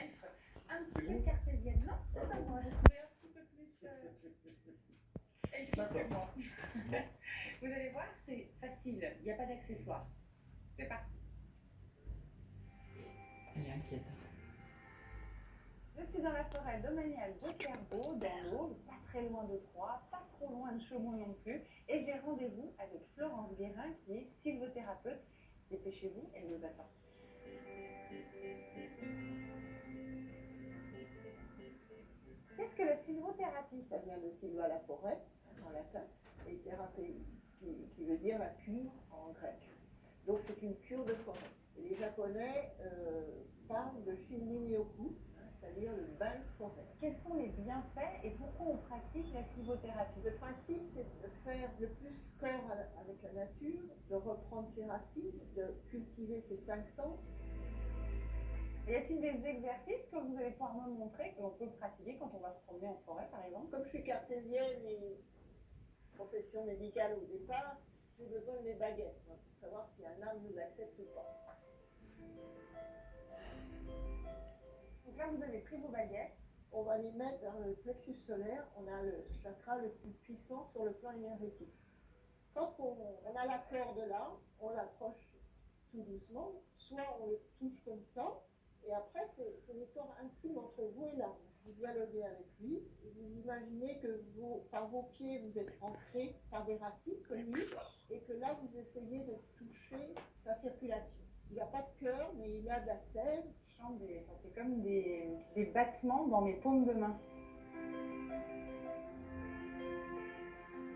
elfe un petit peu cartésienne. Non, c'est pas moi, je trouvais un petit peu plus elfique que moi. Vous allez voir, c'est facile, il n'y a pas d'accessoires. C'est parti. Elle est inquiète. Je suis dans la forêt domaniale de Clairvaux, dans l'Aube, pas très loin de Troyes, pas trop loin de Chaumont non plus. Et j'ai rendez-vous avec Florence Guérin, qui est sylvothérapeute. Dépêchez-vous, elle nous attend. Qu'est-ce que la sylvothérapie? Ça vient de sylva la forêt, en latin, et thérapie, qui veut dire la cure en grec. Donc c'est une cure de forêt. Et les Japonais parlent de Shinrin-yoku, c'est-à-dire le bain de forêt. Quels sont les bienfaits et pourquoi on pratique la sylvothérapie? Le principe, c'est de faire le plus cœur avec la nature, de reprendre ses racines, de cultiver ses 5 sens. Y a-t-il des exercices que vous allez pouvoir me montrer, que l'on peut pratiquer quand on va se promener en forêt, par exemple? Comme je suis cartésienne et profession médicale au départ, j'ai besoin de mes baguettes pour savoir si un âme nous accepte ou pas. Donc là, vous avez pris vos baguettes. On va les mettre dans le plexus solaire. On a le chakra le plus puissant sur le plan énergétique. Quand on a la corde là, on l'approche tout doucement. Soit on le touche comme ça, et après c'est une histoire intime entre vous et l'âme. Vous dialoguez avec lui, et vous imaginez que par vos pieds vous êtes ancrés par des racines comme lui, et que là vous essayez de toucher sa circulation. Il n'a pas de cœur, mais il a de la sève. Ça fait comme des battements dans mes paumes de main.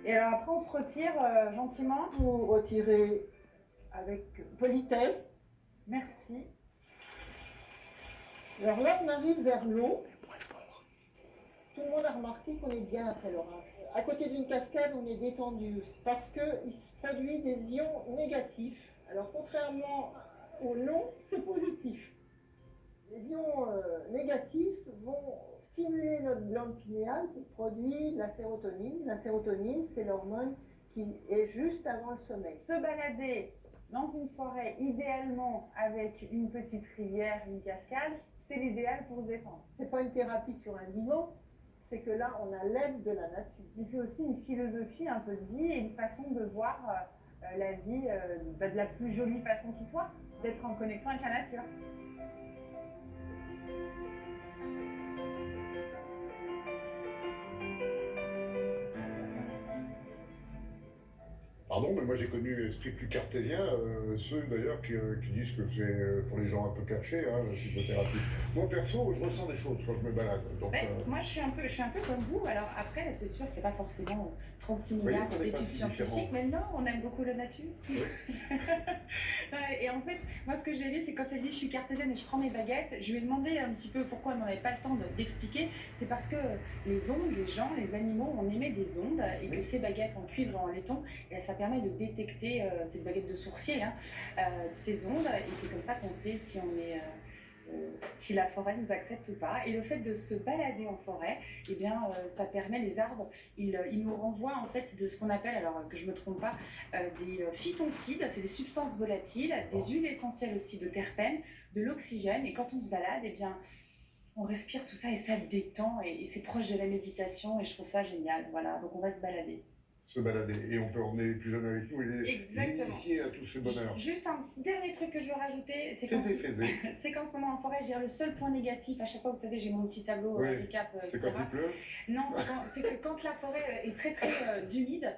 Et alors après, on se retire gentiment. Vous retirez avec politesse. Merci. Alors là, on arrive vers l'eau. Tout le monde a remarqué qu'on est bien après l'orage. À côté d'une cascade, on est détendu parce qu'il se produit des ions négatifs. Alors contrairement au non, c'est positif. Les ions négatifs vont stimuler notre glande pinéale qui produit la sérotonine. La sérotonine, c'est l'hormone qui est juste avant le sommeil. Se balader dans une forêt, idéalement avec une petite rivière, une cascade, c'est l'idéal pour se détendre. C'est pas une thérapie sur un divan, c'est que là, on a l'aide de la nature. Mais c'est aussi une philosophie un peu de vie et une façon de voir la vie de la plus jolie façon qui soit, d'être en connexion avec la nature. Pardon, mais moi j'ai connu esprit plus cartésien, ceux d'ailleurs qui disent que c'est pour les gens un peu cachés, hein, la psychothérapie. Moi perso, je ressens des choses quand je me balade. Donc, moi je suis un peu comme vous. Alors après, c'est sûr qu'il n'y a pas forcément 36 milliards d'études scientifiques, mais non, on aime beaucoup la nature. Oui. Et en fait, moi ce que j'ai dit, c'est quand elle dit je suis cartésienne et je prends mes baguettes, je lui ai demandé un petit peu pourquoi elle n'en avait pas le temps d'expliquer. C'est parce que les ondes, les gens, les animaux, on émet des ondes et que ces baguettes en cuivre et en laiton, et ça permet de détecter, cette baguette de sourcier, hein, ces ondes, et c'est comme ça qu'on sait si on est... si la forêt nous accepte ou pas. Et le fait de se balader en forêt, eh bien, ça permet, les arbres, ils nous renvoient en fait de ce qu'on appelle, alors que je ne me trompe pas, des phytoncides, c'est des substances volatiles, des huiles essentielles aussi de terpènes, de l'oxygène, et quand on se balade, eh bien, on respire tout ça et ça détend, et c'est proche de la méditation, et je trouve ça génial. Voilà, donc on va se balader. Se balader, et on peut emmener les plus jeunes avec nous et les initier à tout ce bonheur. Juste un dernier truc que je veux rajouter, c'est qu'en ce moment en forêt, je dirais le seul point négatif, à chaque fois, vous savez, j'ai mon petit tableau handicap, c'est quand il pleut. Non, c'est que quand la forêt est très humide,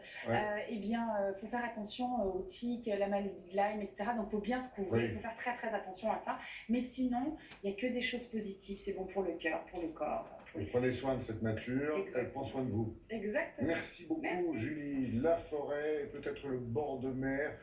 eh bien, faut faire attention aux tiques, la maladie de Lyme, etc. Donc, il faut bien se couvrir, il faut faire très attention à ça. Mais sinon, il n'y a que des choses positives, c'est bon pour le cœur, pour le corps. Prenez soin de cette nature, elle prend soin de vous. Exactement. Merci beaucoup, Julie. La forêt, peut-être le bord de mer,